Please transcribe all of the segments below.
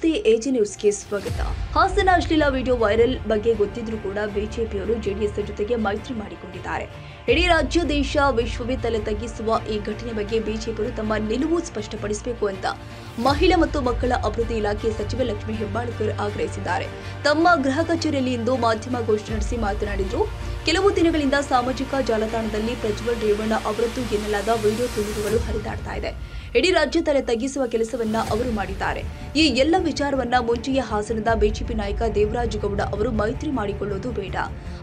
ನಮಸ್ತೆ ಎಜಿ ನ್ಯೂಸ್ಗೆ ಸ್ವಾಗತ. ಹಾಸನ ಅಶ್ಲೀಲ ವಿಡಿಯೋ ವೈರಲ್ ಬಗ್ಗೆ ಗೊತ್ತಿದ್ರೂ ಕೂಡ ಬಿಜೆಪಿಯವರು ಜೆಡಿಎಸ್ ಜೊತೆಗೆ ಮೈತ್ರಿ ಮಾಡಿಕೊಂಡಿದ್ದಾರೆ. ಇಡೀ ರಾಜ್ಯ ದೇಶ ವಿಶ್ವವೇ ತಲೆ ತಗ್ಗಿಸುವ ಈ ಘಟನೆ ಬಗ್ಗೆ ಬಿಜೆಪಿಯವರು ತಮ್ಮ ನಿಲುವು ಸ್ಪಷ್ಟಪಡಿಸಬೇಕು ಅಂತ ಮಹಿಳಾ ಮತ್ತು ಮಕ್ಕಳ ಅಭಿವೃದ್ಧಿ ಇಲಾಖೆ ಸಚಿವೆ ಲಕ್ಷ್ಮೀ ಹೆಬ್ಬಾಳ್ಕರ್ ಆಗ್ರಹಿಸಿದ್ದಾರೆ. ತಮ್ಮ ಗೃಹ ಕಚೇರಿಯಲ್ಲಿ ಇಂದು ಮಾಧ್ಯಮಗೋಷ್ಠಿ ನಡೆಸಿ ಮಾತನಾಡಿದರು. ಕೆಲವು ದಿನಗಳಿಂದ ಸಾಮಾಜಿಕ ಜಾಲತಾಣದಲ್ಲಿ ಪ್ರಜ್ವಲ್ ರೇವಣ್ಣ ಅವರದ್ದು ಎನ್ನಲಾದ ವಿಡಿಯೋ ತುಣುಕುಗಳು ಹರಿದಾಡ್ತಾ ಇದೆ. ಇಡೀ ರಾಜ್ಯ ತಲೆ ತಗ್ಗಿಸುವ ಕೆಲಸವನ್ನ ಅವರು ಮಾಡಿದ್ದಾರೆ. ಈ ಎಲ್ಲ ವಿಚಾರವನ್ನ ಮುಂಚೆಯೇ ಹಾಸನದ ಬಿಜೆಪಿ ನಾಯಕ ದೇವರಾಜ್ ಗೌಡ ಅವರು ಮೈತ್ರಿ ಮಾಡಿಕೊಳ್ಳೋದು ಬೇಡ,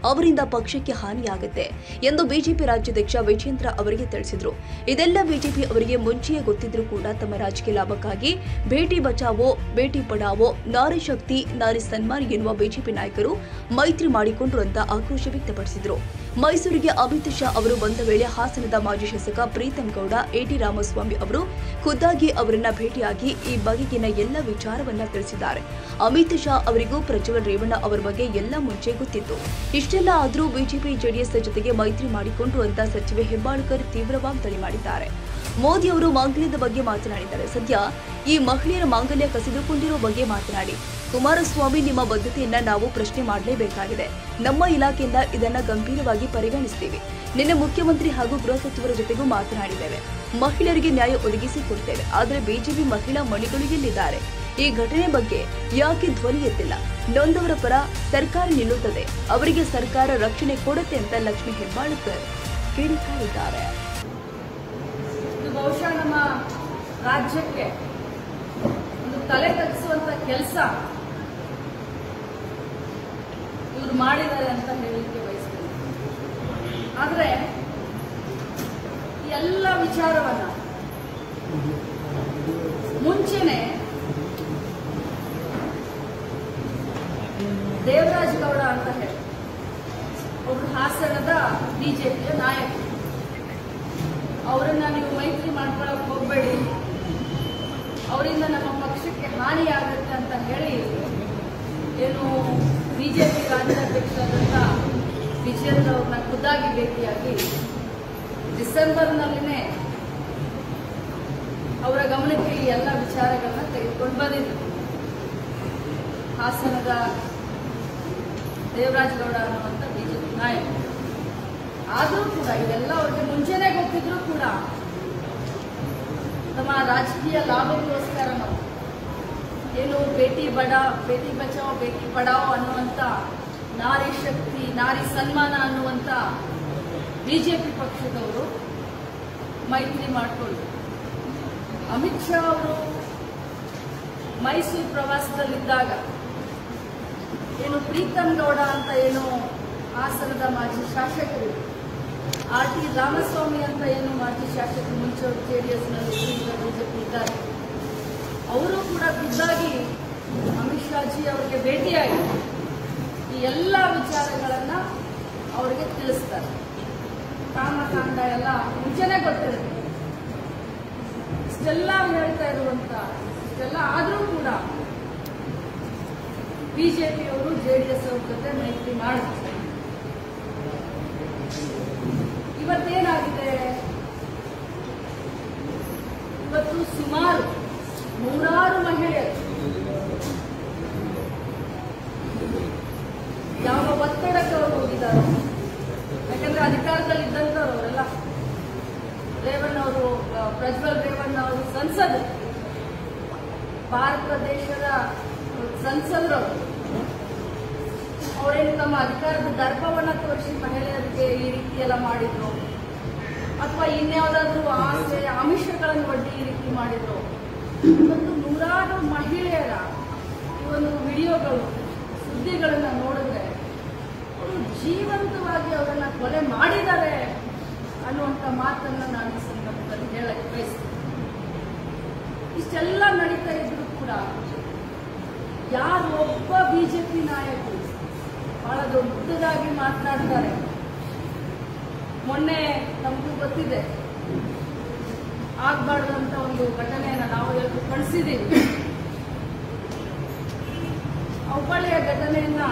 ಅವರಿಂದ ಪಕ್ಷಕ್ಕೆ ಹಾನಿಯಾಗುತ್ತೆ ಎಂದು ಬಿಜೆಪಿ ರಾಜ್ಯಾಧ್ಯಕ್ಷ ವಿಜೇಂದ್ರ ಅವರಿಗೆ ತಿಳಿಸಿದರು. ಇದೆಲ್ಲ ಬಿಜೆಪಿ ಅವರಿಗೆ ಮುಂಚೆಯೇ ಗೊತ್ತಿದ್ರೂ ಕೂಡ ತಮ್ಮ ರಾಜಕೀಯ ಲಾಭಕ್ಕಾಗಿ ಬೇಟಿ ಬಚಾವೋ ಬೇಟಿ ಪಡಾವೋ, ನಾರಿ ಶಕ್ತಿ ನಾರಿ ಸನ್ಮಾನ್ ಎನ್ನುವ ಬಿಜೆಪಿ ನಾಯಕರು ಮೈತ್ರಿ ಮಾಡಿಕೊಂಡ್ರು ಅಂತ ಆಕ್ರೋಶ ವ್ಯಕ್ತಪಡಿಸಿದರು. ಮೈಸೂರಿಗೆ ಅಮಿತ್ ಶಾ ಅವರು ಬಂದ ವೇಳೆ ಹಾಸನದ ಮಾಜಿ ಶಾಸಕ ಪ್ರೀತಂ ಗೌಡ, ಎಟಿ ರಾಮಸ್ವಾಮಿ ಅವರು ಖುದ್ದಾಗಿ ಅವರನ್ನ ಭೇಟಿಯಾಗಿ ಈ ಬಗೆಗಿನ ಎಲ್ಲ ವಿಚಾರವನ್ನ ತಿಳಿಸಿದ್ದಾರೆ. ಅಮಿತ್ ಶಾ ಅವರಿಗೂ ಪ್ರಜ್ವಲ್ ರೇವಣ್ಣ ಅವರ ಬಗ್ಗೆ ಎಲ್ಲ ಮುಂಚೆ ಗೊತ್ತಿತ್ತು. ಇಷ್ಟೆಲ್ಲ ಆದರೂ ಬಿಜೆಪಿ ಜೆಡಿಎಸ್ ಜೊತೆಗೆ ಮೈತ್ರಿ ಮಾಡಿಕೊಂಡ್ರು ಅಂತ ಸಚಿವೆ ಹೆಬ್ಬಾಳ್ಕರ್ ತೀವ್ರ ವಾಗ್ದಾಳಿ ಮಾಡಿದ್ದಾರೆ. ಮೋದಿ ಅವರು ಮಾಂಗಲ್ಯದ ಬಗ್ಗೆ ಮಾತನಾಡಿದ್ದಾರೆ. ಸದ್ಯ ಈ ಮಹಿಳೆಯರ ಮಾಂಗಲ್ಯ ಕಸಿದುಕೊಂಡಿರೋ ಬಗ್ಗೆ ಮಾತನಾಡಿ, ಕುಮಾರಸ್ವಾಮಿ ನಿಮ್ಮ ಬದ್ಧತೆಯನ್ನ ನಾವು ಪ್ರಶ್ನೆ ಮಾಡಲೇಬೇಕಾಗಿದೆ. ನಮ್ಮ ಇಲಾಖೆಯಿಂದ ಇದನ್ನ ಗಂಭೀರವಾಗಿ ಪರಿಗಣಿಸುತ್ತೇವೆ. ನಿನ್ನೆ ಮುಖ್ಯಮಂತ್ರಿ ಹಾಗೂ ಗೃಹ ಸಚಿವರ ಜೊತೆಗೂ ಮಾತನಾಡಿದ್ದೇವೆ. ಮಹಿಳೆಯರಿಗೆ ನ್ಯಾಯ ಒದಗಿಸಿಕೊಡ್ತೇವೆ. ಆದರೆ ಬಿಜೆಪಿ ಮಹಿಳಾ ಮಣಿಗಳು ಎಲ್ಲಿದ್ದಾರೆ? ಈ ಘಟನೆ ಬಗ್ಗೆ ಯಾಕೆ ಧ್ವನಿ ಎತ್ತಿಲ್ಲ? ನೊಂದವರ ಪರ ಸರ್ಕಾರ ನಿಲ್ಲುತ್ತದೆ, ಅವರಿಗೆ ಸರ್ಕಾರ ರಕ್ಷಣೆ ಕೊಡುತ್ತೆ ಅಂತ ಲಕ್ಷ್ಮೀ ಹೆಬ್ಬಾಳ್ಕರ್ ಕಿಡಿಕಾರಿದ್ದಾರೆ. ಬಹುಶಃ ನಮ್ಮ ರಾಜ್ಯಕ್ಕೆ ಒಂದು ತಲೆ ತಗ್ಗಿಸುವಂತ ಕೆಲಸ ಇವರು ಮಾಡಿದ್ದಾರೆ ಅಂತ ಹೇಳಲಿಕ್ಕೆ ಬಯಸ್ತೇನೆ. ಆದ್ರೆ ಎಲ್ಲ ವಿಚಾರವನ್ನ ಮುಂಚೆನೆ ದೇವರಾಜ್ ಗೌಡ ಅಂತ ಹೇಳಿ ಅವರು ಹಾಸನದ ಬಿಜೆಪಿಯ ನಾಯಕರು, ಅವರನ್ನ ನೀವು ಮೈತ್ರಿ ಮಾಡ್ಕೊಳ್ಳೋಕೆ ಹೋಗಬೇಡಿ, ಅವರಿಂದ ನಮ್ಮ ಪಕ್ಷಕ್ಕೆ ಹಾನಿಯಾಗುತ್ತೆ ಅಂತ ಹೇಳಿ ಏನು ಬಿಜೆಪಿ ರಾಜ್ಯಾಧ್ಯಕ್ಷರಾದಂಥ ವಿಜೇಂದ್ರ ಅವ್ರನ್ನ ಖುದ್ದಾಗಿ ಭೇಟಿಯಾಗಿ ಡಿಸೆಂಬರ್ನಲ್ಲಿನೇ ಅವರ ಗಮನಕ್ಕೆ ಈ ಎಲ್ಲ ವಿಚಾರಗಳನ್ನ ತೆಗೆದುಕೊಂಡು ಬಂದಿದ್ರು. ಹಾಸನದ ದೇವರಾಜ್ ಗೌಡ ಅನ್ನುವಂಥ ಬಿಜೆಪಿ ನಾಯಕ. ಆದರೂ ಕೂಡ ಇದೆಲ್ಲ ಅವರಿಗೆ ಮುಂಚೆನೆ ಗೊತ್ತಿದ್ರು ಕೂಡ ನಮ್ಮ ರಾಜಕೀಯ ಲಾಭಕ್ಕೋಸ್ಕರ ನಾವು ಏನು ಬೇಟಿ ಬಚಾವೋ ಬೇಟಿ ಪಡಾವೋ ಅನ್ನುವಂಥ ನಾರಿ ಶಕ್ತಿ ನಾರಿ ಸನ್ಮಾನ ಅನ್ನುವಂಥ ಬಿಜೆಪಿ ಪಕ್ಷದವರು ಮೈತ್ರಿ ಮಾಡಿಕೊಂಡು ಅಮಿತ್ ಶಾ ಅವರು ಮೈಸೂರು ಪ್ರವಾಸದಲ್ಲಿದ್ದಾಗ ಏನು ಪ್ರೀತಂ ಗೌಡ ಅಂತ ಏನು ಹಾಸನದ ಮಾಜಿ ಶಾಸಕರು, ಆರ್.ಟಿ. ರಾಮಸ್ವಾಮಿ ಅಂತ ಏನು ಮಾಜಿ ಶಾಸಕರು ಮುಂಚೆ ಜೆಡಿಎಸ್ನಲ್ಲಿ ಬಿಜೆಪಿ ಇದ್ದಾರೆ, ಅವರು ಕೂಡ ಖುದ್ದಾಗಿ ಅಮಿತ್ ಶಾಜಿ ಅವರಿಗೆ ಭೇಟಿಯಾಗಿ ಈ ಎಲ್ಲ ವಿಚಾರಗಳನ್ನ ಅವರಿಗೆ ತಿಳಿಸ್ತಾರೆ. ಕಾಮಕಾಂಡ ಎಲ್ಲ ಮುಂಚೆನೆ ಗೊತ್ತಿರುತ್ತೆ. ಇಷ್ಟೆಲ್ಲ ಹೇಳ್ತಾ ಇರುವಂತ ಇಷ್ಟೆಲ್ಲ ಆದರೂ ಕೂಡ ಬಿಜೆಪಿಯವರು ಜೆಡಿಎಸ್ ಅವ್ರ ಜೊತೆ ಮೈತ್ರಿ ಮಾಡ್ತಾರೆ. ಇವತ್ತೇನಾಗಿದೆ? ಇವತ್ತು ಸುಮಾರು 100 ಮಹಿಳೆಯರು ಯಾವ ಒತ್ತಡಕ್ಕೆ ಅವರು ಹೋಗಿದ್ದಾರೆ. ಯಾಕಂದ್ರೆ ಅಧಿಕಾರದಲ್ಲಿ ಇದ್ದಂಥವ್ರು ಅವರೆಲ್ಲ ರೇವಣ್ಣ ಅವರು, ಪ್ರಜ್ವಲ್ ರೇವಣ್ಣ ಅವರು ಸಂಸದರು, ಭಾರತ ದೇಶದ ಸಂಸದರು. ಅವರೇನು ತಮ್ಮ ಅಧಿಕಾರದ ದರ್ಪವನ್ನ ತೋರಿಸಿ ಮಹಿಳೆಯರಿಗೆ ಈ ರೀತಿ ಎಲ್ಲ ಮಾಡಿದ್ರು ಅಥವಾ ಇನ್ಯಾವುದಾದ್ರೂ ಆಸೆ ಆಮಿಷಗಳನ್ನು ಒಡ್ಡಿ ಈ ರೀತಿ ಮಾಡಿದ್ರು? ಇವತ್ತು 100 ಮಹಿಳೆಯರ ಈ ಒಂದು ವಿಡಿಯೋಗಳು ಸುದ್ದಿಗಳನ್ನ ನೋಡಿದ್ರೆ ಅವರು ಜೀವಂತವಾಗಿ ಅವರನ್ನ ಕೊಲೆ ಮಾಡಿದ್ದಾರೆ ಅನ್ನುವಂಥ ಮಾತನ್ನ ನಾನು ಈ ಸಂದರ್ಭದಲ್ಲಿ ಹೇಳಕ್ಕೆ ಬಯಸ್ತೇನೆ. ಇಷ್ಟೆಲ್ಲ ನಡೀತಾ ಇದ್ರು ಕೂಡ ಯಾರು ಒಬ್ಬ ಬಿಜೆಪಿ ನಾಯಕರು ಬಹಳ ದೊಡ್ಡದಾಗಿ ಮಾತನಾಡ್ತಾರೆ. ಮೊನ್ನೆ ನಮಗೂ ಗೊತ್ತಿದೆ, ಆಗ್ಬಾರ್ದಂತ ಒಂದು ಘಟನೆಯನ್ನ ನಾವು ಎಲ್ಲರೂ ಕಳಿಸಿದ್ದೀವಿ. ಹುಬ್ಬಳ್ಳಿಯ ಘಟನೆಯನ್ನ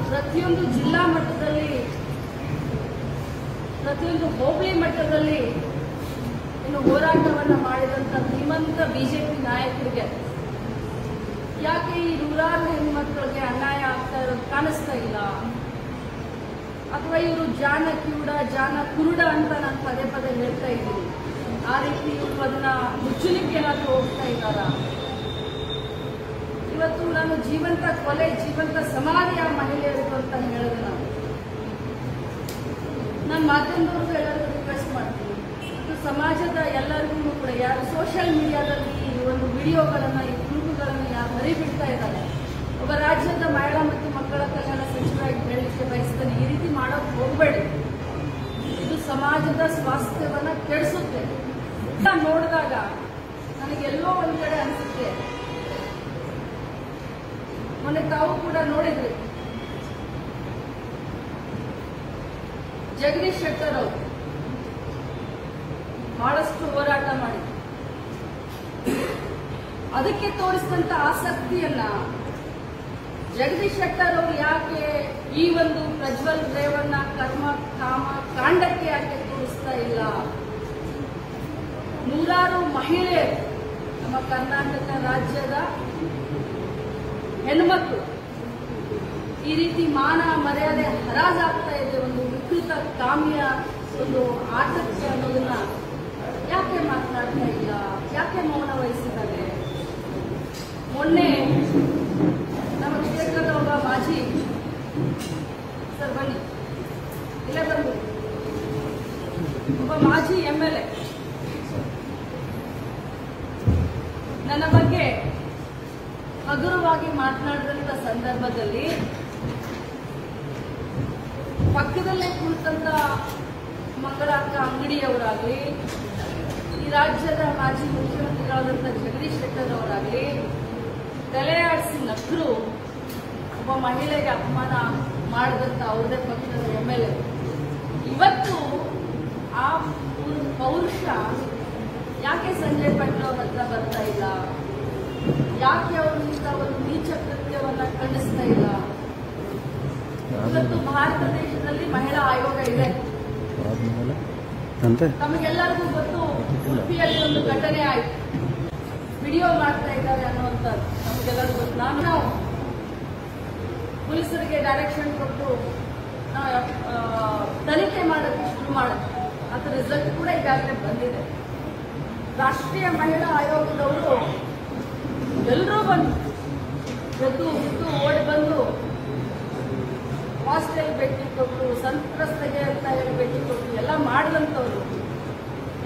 ಪ್ರತಿಯೊಂದು ಜಿಲ್ಲಾ ಮಟ್ಟದಲ್ಲಿ, ಪ್ರತಿಯೊಂದು ಹೋಬಳಿ ಮಟ್ಟದಲ್ಲಿ ಇನ್ನು ಹೋರಾಟವನ್ನ ಮಾಡಿದಂತ ಧೀಮಂತ ಬಿಜೆಪಿ ನಾಯಕರಿಗೆ ಯಾಕೆ ಈ ನೂರಾರು ಹೆಣ್ಮಕ್ಳಿಗೆ ಅನ್ಯಾಯ ಆಗ್ತಾ ಇರೋದು ಕಾಣಿಸ್ತಾ ಇಲ್ಲ? ಅಥವಾ ಇವರು ಜಾನ ಕಿವುಡ ಜಾನ ಕುರುಡ ಅಂತ ನಾನು ಪದೇ ಪದೇ ಹೇಳ್ತಾ ಇದ್ದೀನಿ. ಆ ರೀತಿ ಇವರು ಅದನ್ನ ಮುಚ್ಚಲಿಕ್ಕೆ ಏನಾದರೂ ಹೋಗ್ತಾ ಇದ್ದಾರ? ಇವತ್ತು ನಾನು ಜೀವಂತ ಕೊಲೆ ಜೀವಂತ ಸಮಾಧಿ ಆ ಮಹಿಳೆಯರಿಗೂ ಅಂತ ಹೇಳಿದೆ. ನಾನು ಮಾಧ್ಯಮದವ್ರಿಗೂ ಎಲ್ಲರಿಗೂ ರಿಕ್ವೆಸ್ಟ್ ಮಾಡ್ತೀನಿ, ಮತ್ತು ಸಮಾಜದ ಎಲ್ಲರಿಗೂ ಕೂಡ ಯಾರು ಸೋಷಿಯಲ್ ಮೀಡಿಯಾದಲ್ಲಿ ಈ ಒಂದು ವಿಡಿಯೋಗಳನ್ನ ಈ ತುಣುಕುಗಳನ್ನು ಯಾರು ಹರಿಬಿಡ್ತಾ ಇದ್ದಾರೆ, ಒಬ್ಬ ರಾಜ್ಯದ ಮಹಿಳಾ ಮತ್ತು ಮಕ್ಕಳ ಕಲ್ಯಾಣ ಸಚಿವರಾಗಿ ಹೇಳಲಿಕ್ಕೆ ಬಯಸ್ತೇನೆ, ಈ ರೀತಿ ಮಾಡೋಕೆ ಹೋಗಬೇಡಿ. ಇದು ಸಮಾಜದ ಸ್ವಾಸ್ಥ್ಯವನ್ನ ಕೆಡಿಸುತ್ತೆ. ನೋಡಿದಾಗ ನನಗೆಲ್ಲೋ ಒಂದ್ ಕಡೆ ಅನಿಸುತ್ತೆ, ಮೊನ್ನೆ ತಾವು ಕೂಡ ನೋಡಿದ್ರಿ, ಜಗದೀಶ್ ಶೆಟ್ಟರ್ ಅವರು ಬಹಳಷ್ಟು ಹೋರಾಟ ಮಾಡಿ ಅದಕ್ಕೆ ತೋರಿಸಿದಂತ ಆಸಕ್ತಿಯನ್ನ ಜಗದೀಶ್ ಶೆಟ್ಟರ್ ಅವರು ಯಾಕೆ ಈ ಒಂದು ಪ್ರಜ್ವಲ್ ರೇವಣ್ಣ ಕರ್ಮ ಕಾಮ ಕಾಂಡಕ್ಕೆ ಯಾಕೆ ತೋರಿಸ್ತಾ ಇಲ್ಲ? ನೂರಾರು ಮಹಿಳೆಯರು ನಮ್ಮ ಕರ್ನಾಟಕ ರಾಜ್ಯದ ಹೆಣ್ಮಕ್ಳು ಈ ರೀತಿ ಮಾನ ಮರ್ಯಾದೆ ಹರಾಜಾಗ್ತಾ ಇದೆ ಒಂದು ವಿಕೃತ ಕಾಮ್ಯ ಒಂದು ಆಟಕ್ಕೆ ಅನ್ನೋದನ್ನ ಯಾಕೆ ಮಾತನಾಡ್ತಾ ಇಲ್ಲ? ಯಾಕೆ ಮೌನ ವಹಿಸಿದ್ದಾರೆ? ಮೊನ್ನೆ ನಮ್ಮ ಕ್ಷೇತ್ರದ ಒಬ್ಬ ಮಾಜಿ ಸರ್ ಬನ್ನಿ ಇಲ್ಲೇ ಬಂದು ಒಬ್ಬ ಮಾಜಿ MLA ನನ್ನ ಬಗ್ಗೆ ಹಗುರವಾಗಿ ಮಾತನಾಡಿದಂತ ಸಂದರ್ಭದಲ್ಲಿ ಪಕ್ಕದಲ್ಲೇ ಕುಳಿತಂತ ಮಂಗಳಾಕ್ಕ ಅಂಗಡಿಯವರಾಗ್ಲಿ, ಈ ರಾಜ್ಯದ ಮಾಜಿ ಮುಖ್ಯಮಂತ್ರಿಗಳಾದಂಥ ಜಗದೀಶ್ ಶೆಟ್ಟರ್ ಅವರಾಗ್ಲಿ ತಲೆ ಆಡಿಸಿ ನಕ್ಕರು ಒಬ್ಬ ಮಹಿಳೆಗೆ ಅಪಮಾನ ಮಾಡಿದಂತ ಅವ್ರದೇ ಪಕ್ಷದ MLA. ಇವತ್ತು ಆ ಪೌರುಷ ಯಾಕೆ ಸಂಜಯ್ ಪಾಟೀಲ್ ಅವ್ರ ಹತ್ರ ಬರ್ತಾ ಇಲ್ಲ? ಯಾಕೆ ಅವರಿಂದ ಒಂದು ನೀಚ ಕೃತ್ಯವನ್ನ ಖಂಡಿಸ್ತಾ ಇಲ್ಲ? ಇವತ್ತು ಭಾರತ ದೇಶದಲ್ಲಿ ಮಹಿಳಾ ಆಯೋಗ ಇದೆ. ತಮಗೆಲ್ಲರಿಗೂ ಗೊತ್ತು, ಉಡುಪಿಯಲ್ಲಿ ಒಂದು ಘಟನೆ ಆಯಿತು, ವಿಡಿಯೋ ಮಾಡ್ತಾ ಇದ್ದಾರೆ ಅನ್ನುವಂಥದ್ದು ನಮಗೆಲ್ಲರಿಗೂ ಗೊತ್ತು. ನಾನು ಪೊಲೀಸರಿಗೆ ಡೈರೆಕ್ಷನ್ ಕೊಟ್ಟು ತನಿಖೆ ಮಾಡೋಕ್ಕೆ ಶುರು ಮಾಡುತ್ತೆ. ಅದರ ರಿಸಲ್ಟ್ ಕೂಡ ಈಗಾಗಲೇ ಬಂದಿದೆ. ರಾಷ್ಟ್ರೀಯ ಮಹಿಳಾ ಆಯೋಗದವರು ಎಲ್ಲರೂ ಬಂದು ಎದ್ದು ಓಡಿ ಬಂದು ಹಾಸ್ಟೆಲ್ ಭೇಟಿ ಕೊಟ್ಟು ಸಂತ್ರಸ್ತಗೆ ಅಂತ ಹೇಳಿ ಭೇಟಿ ಕೊಟ್ಟು ಎಲ್ಲ ಮಾಡಿದಂಥವ್ರು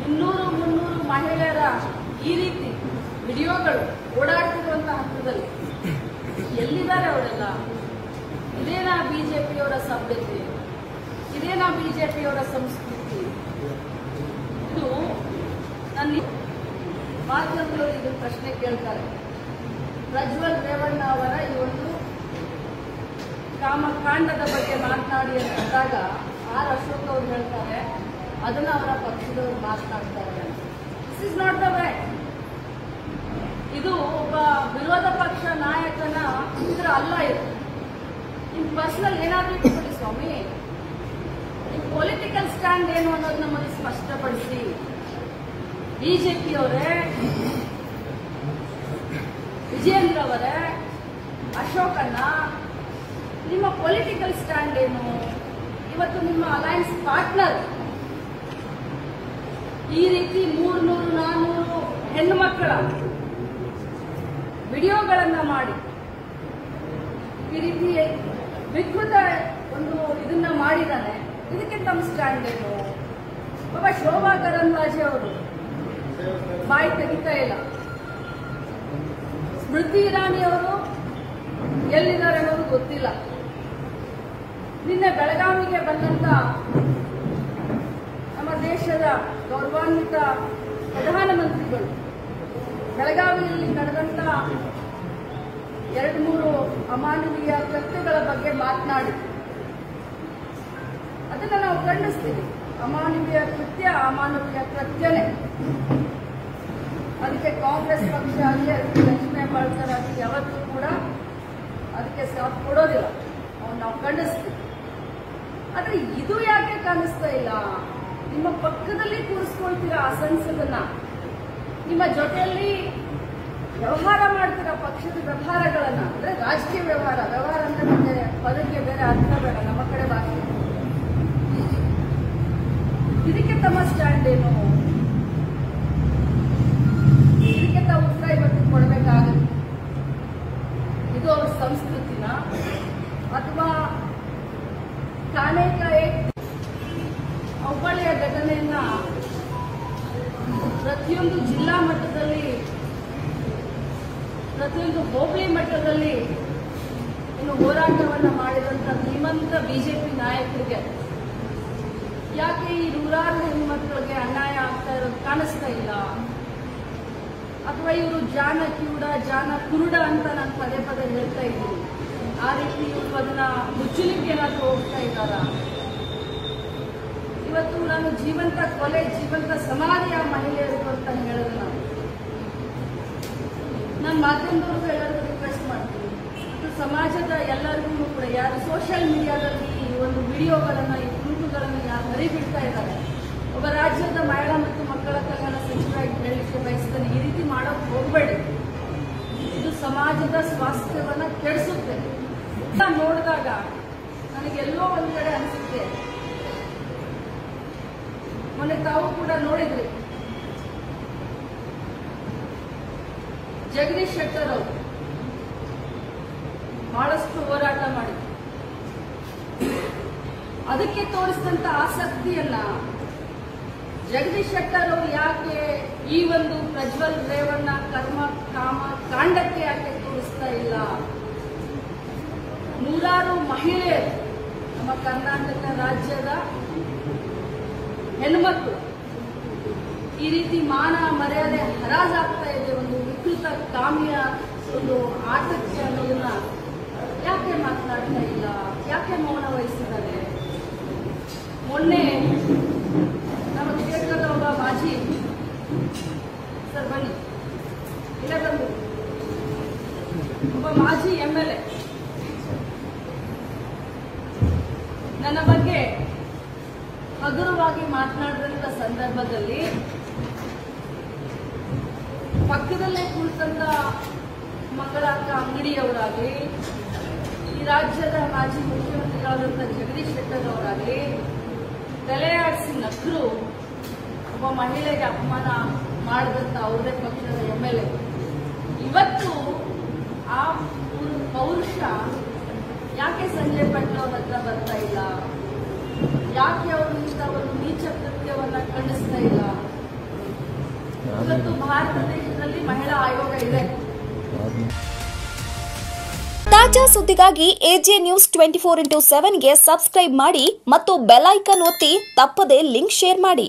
200-300 ಮಹಿಳೆಯರ ಈ ರೀತಿ ವಿಡಿಯೋಗಳು ಓಡಾಡ್ತಿರುವಂತಹ ಹಂತದಲ್ಲಿ ಎಲ್ಲಿದ್ದಾರೆ ಅವರೆಲ್ಲ? ಇದೇನಾ ಬಿಜೆಪಿಯವರ ಸಭ್ಯತೆ? ಇದೇನಾ ಬಿಜೆಪಿಯವರ ಸಂಸ್ಕೃತಿ? ಇದು ನನ್ನ ಮಾಧ್ಯಮದವರು ಇದು ಪ್ರಶ್ನೆ ಕೇಳ್ತಾರೆ. ಪ್ರಜ್ವಲ್ ರೇವಣ್ಣ ಅವರ ಈ ಒಂದು ಕಾಮಕಾಂಡದ ಬಗ್ಗೆ ಮಾತನಾಡಿ ಅಂದಾಗ ಆರ್ ಅಶೋಕ್ ಅವರು ಹೇಳ್ತಾರೆ ಅದನ್ನ ಅವರ ಪಕ್ಷದವರು ಮಾತನಾಡ್ತಾರೆ. This is not the way. ಇದು ಒಬ್ಬ ವಿರೋಧ ಪಕ್ಷ ನಾಯಕನ ಚಿತ್ರ ಅಲ್ಲ. ಇದು ನಿಮ್ ಪರ್ಸನಲ್ ಏನಾದ್ರೂ ಇಟ್ಕೊಳ್ಳಿ ಸ್ವಾಮಿ, ನಿಮ್ ಪೊಲಿಟಿಕಲ್ ಸ್ಟ್ಯಾಂಡ್ ಏನು ಅನ್ನೋದು ನಮಗೆ ಸ್ಪಷ್ಟಪಡಿಸಿ. ಬಿಜೆಪಿಯವರೇ, ವಿಜಯೇಂದ್ರ ಅವರೇ, ಅಶೋಕಣ್ಣ, ನಿಮ್ಮ ಪೊಲಿಟಿಕಲ್ ಸ್ಟ್ಯಾಂಡ್ ಏನು? ಇವತ್ತು ನಿಮ್ಮ ಅಲಯನ್ಸ್ ಪಾರ್ಟ್ನರ್ ಈ ರೀತಿ 300-400 ಹೆಣ್ಣು ಮಕ್ಕಳ ವಿಡಿಯೋಗಳನ್ನ ಮಾಡಿ ಈ ರೀತಿ ವಿಕೃತ ಒಂದು ಇದನ್ನ ಮಾಡಿದಾನೆ. ಇದಕ್ಕೆ ತಮ್ಮ ಸ್ಟ್ಯಾಂಡ್ ಏನು? ಒಬ್ಬ ಶೋಭಾ ಕರಂದ್ಲಾಜೆ ಅವರು ಬಾಯಿ ತೆಗಿತಾ ಇಲ್ಲ. ಸ್ಮೃತಿ ಇರಾನಿ ಅವರು ಎಲ್ಲಿದ್ದಾರೆ ಅನ್ನೋದು ಗೊತ್ತಿಲ್ಲ. ನಿನ್ನೆ ಬೆಳಗಾವಿಗೆ ಬಂದಂತ ನಮ್ಮ ದೇಶದ ಗೌರವಾನ್ವಿತ ಪ್ರಧಾನಮಂತ್ರಿಗಳು ಬೆಳಗಾವಿಯಲ್ಲಿ ನಡೆದಂತ 2-3 ಅಮಾನವೀಯ ಕೃತ್ಯಗಳ ಬಗ್ಗೆ ಮಾತನಾಡಿ ಅದನ್ನ ನಾವು ಖಂಡಿಸ್ತೀವಿ. ಅಮಾನವೀಯ ಕೃತ್ಯ ಅಮಾನವೀಯ ಕೃತ್ಯನೇ. ಅದಕ್ಕೆ ಕಾಂಗ್ರೆಸ್ ಪಕ್ಷ ಆಗಲಿ, ಅದಕ್ಕೆ ಲಕ್ಷ್ಮೀ ಹೆಬ್ಬಾಳ್ಕರ್ ಆಗಲಿ ಯಾವತ್ತೂ ಕೂಡ ಅದಕ್ಕೆ ಸಾಥ್ ಕೊಡೋದಿಲ್ಲ. ಅವನ್ನ ನಾವು ಖಂಡಿಸ್ತೀವಿ. ಆದ್ರೆ ಇದು ಯಾಕೆ ಕಾಣಿಸ್ತಾ ಇಲ್ಲ? ನಿಮ್ಮ ಪಕ್ಕದಲ್ಲಿ ಕೂರಿಸ್ಕೊಳ್ತೀರಾ ಆ ಸಂಸದನ್ನ, ನಿಮ್ಮ ಜೊತೆಯಲ್ಲಿ ವ್ಯವಹಾರ ಮಾಡ್ತೀರಾ ಪಕ್ಷದ ವ್ಯವಹಾರಗಳನ್ನ, ಅಂದ್ರೆ ರಾಜಕೀಯ ವ್ಯವಹಾರ ಅಂದ್ರೆ ಮತ್ತೆ ಪದಕ್ಕೆ ಬೇರೆ ಅರ್ಥ ಬೇಡ, ನಮ್ಮ ಕಡೆ ಭಾಷೆ. ಇದಕ್ಕೆ ತಮ್ಮ ಸ್ಟ್ಯಾಂಡ್ ಏನು? ಇದಕ್ಕೆ ತಾವು ಉತ್ತರ ಇವತ್ತು ಕೊಡಬೇಕಾಗುತ್ತೆ. ಇದು ಅವ್ರ ಸಂಸ್ಕೃತಿನ ಅಥವಾ ಕಾನೇಕಾಯಿ ಹುಬ್ಬಳ್ಳಿಯ ಘಟನೆಯನ್ನ ಪ್ರತಿಯೊಂದು ಜಿಲ್ಲಾ ಮಟ್ಟದಲ್ಲಿ, ಪ್ರತಿಯೊಂದು ಹೋಬಳಿ ಮಟ್ಟದಲ್ಲಿ ಇನ್ನು ಹೋರಾಟವನ್ನ ಮಾಡಿದಂತ ಧೀಮಂತ ಬಿಜೆಪಿ ನಾಯಕರಿಗೆ ಯಾಕೆ ಈ ನೂರಾರು ಹೆಣ್ಮಕ್ಳಿಗೆ ಅನ್ಯಾಯ ಆಗ್ತಾ ಇರೋದು ಕಾಣಿಸ್ತಾ ಇಲ್ಲ? ಅಥವಾ ಇವರು ಜಾನ ಕಿವುಡ ಜಾನ ಕುರುಡ ಅಂತ ನಾನು ಪದೇ ಪದೇ ಹೇಳ್ತಾ ಇದ್ದೀನಿ. ಆ ರೀತಿ ಇವರು ಅದನ್ನ ಮುಚ್ಚಲಿಕ್ಕೆ ಏನಾದರೂ ಹೋಗ್ತಾ ಇದ್ದಾರ? ಇವತ್ತು ನಾನು ಜೀವಂತ ಕೊಲೆ, ಜೀವಂತ ಸಮಾಧಿಯ ಮಹಿಳೆಯರು ಅಂತ ಹೇಳಿದ್ರೆ ನಾನು ಮಾಧ್ಯಮದವ್ರಿಗೂ ಎಲ್ಲರಿಗೂ ರಿಕ್ವೆಸ್ಟ್ ಮಾಡ್ತೀನಿ, ಮತ್ತು ಸಮಾಜದ ಎಲ್ಲರಿಗೂ ಕೂಡ ಯಾರು ಸೋಷಿಯಲ್ ಮೀಡಿಯಾದಲ್ಲಿ ಈ ಒಂದು ವಿಡಿಯೋಗಳನ್ನ, ಈ ತುಣುಕುಗಳನ್ನು ಯಾರು ಹರಿಬಿಡ್ತಾ ಇದ್ದಾರೆ, ಒಬ್ಬ ರಾಜ್ಯದ ಮಹಿಳಾ ಮತ್ತು ಮಕ್ಕಳ ಕಲ್ಯಾಣ ಸಚಿವರಾಗಿ ಹೇಳಲಿಕ್ಕೆ ಬಯಸ್ತೇನೆ, ಈ ರೀತಿ ಮಾಡೋಕೆ ಹೋಗಬೇಡಿ. ಇದು ಸಮಾಜದ ಸ್ವಾಸ್ಥ್ಯವನ್ನ ಕೆಡಿಸುತ್ತೆ. ನೋಡಿದಾಗ ನನಗೆಲ್ಲೋ ಒಂದ್ ಕಡೆ ಅನಿಸುತ್ತೆ, ಮೊನ್ನೆ ತಾವು ಕೂಡ ನೋಡಿದ್ರಿ, ಜಗದೀಶ್ ಶೆಟ್ಟರ್ ಅವರು ಬಹಳಷ್ಟು ಹೋರಾಟ ಮಾಡಿದ್ರು. ಅದಕ್ಕೆ ತೋರಿಸಿದಂತ ಆಸಕ್ತಿಯನ್ನ ಜಗದೀಶ್ ಶೆಟ್ಟರ್ ಅವರು ಯಾಕೆ ಈ ಒಂದು ಪ್ರಜ್ವಲ್ ರೇವಣ್ಣ ಕರ್ಮ ಕಾಮ ಕಾಂಡಕ್ಕೆ ಯಾಕೆ ತೋರಿಸ್ತಾ ಇಲ್ಲ? ನೂರಾರು ಮಹಿಳೆಯರು, ನಮ್ಮ ಕರ್ನಾಟಕ ರಾಜ್ಯದ ಹೆಣ್ಮಕ್ಳು ಈ ರೀತಿ ಮಾನ ಮರ್ಯಾದೆ ಹರಾಜಾಗ್ತಾ ಇದೆ ಒಂದು ವಿಕೃತ ಕಾಮಿಯ ಒಂದು ಆಟಕ್ಕೆ ಅನ್ನೋದನ್ನ ಯಾಕೆ ಮಾತನಾಡ್ತಾ ಇಲ್ಲ? ಯಾಕೆ ಮೌನ ವಹಿಸಿದ್ದಾರೆ? ಮೊನ್ನೆ ನಮ್ಮ ಕ್ಷೇತ್ರದ ಒಬ್ಬ ಮಾಜಿ ಸರ್ ಬನ್ನಿ ಇಲ್ಲೇ ಬಂದು ಒಬ್ಬ ಮಾಜಿ MLA ನನ್ನ ಬಗ್ಗೆ ಹಗುರವಾಗಿ ಮಾತನಾಡಿದಂತ ಸಂದರ್ಭದಲ್ಲಿ ಪಕ್ಕದಲ್ಲೇ ಕುಳಿತಂತ ಮಕ್ಕಳ ಅಕ್ಕ ಅಂಗಡಿಯವರಾಗಲಿ, ಈ ರಾಜ್ಯದ ಮಾಜಿ ಮುಖ್ಯಮಂತ್ರಿಗಳಾದಂಥ ಜಗದೀಶ್ ಶೆಟ್ಟರ್ ಅವರಾಗಲಿ ತಲೆಯಾಡಿಸಿ ನಕ್ಕರು ಒಬ್ಬ ಮಹಿಳೆಗೆ ಅಪಮಾನ ಮಾಡಿದಂತ ಅವರೇ ಪಕ್ಷದ MLA. ಇವತ್ತು ಆ ಪೌರುಷ ಯಾಕೆ ಸಂಜಯ್ ಪಾಟೀಲ್ ಅವ್ರ ಹತ್ರ ಬರ್ತಾ ಇಲ್ಲ? ಯಾಕೆ ಅವರು ಇಂಥ ಒಂದು ನೀಚ ಕೃತ್ಯವನ್ನ ಖಂಡಿಸ್ತಾ ಇಲ್ಲ? ಇವತ್ತು ಭಾರತ ದೇಶದಲ್ಲಿ ಮಹಿಳಾ ಆಯೋಗ ಇದೆ. ತಾಜಾ ಸುದ್ದಿಗಾಗಿ AJ ನ್ಯೂಸ್ 24x7 ಗೆ ಸಬ್ಸ್ಕ್ರೈಬ್ ಮಾಡಿ ಮತ್ತು ಬೆಲ್ ಐಕಾನ್ ಒತ್ತಿ ತಪ್ಪದೇ ಲಿಂಕ್ ಶೇರ್ ಮಾಡಿ.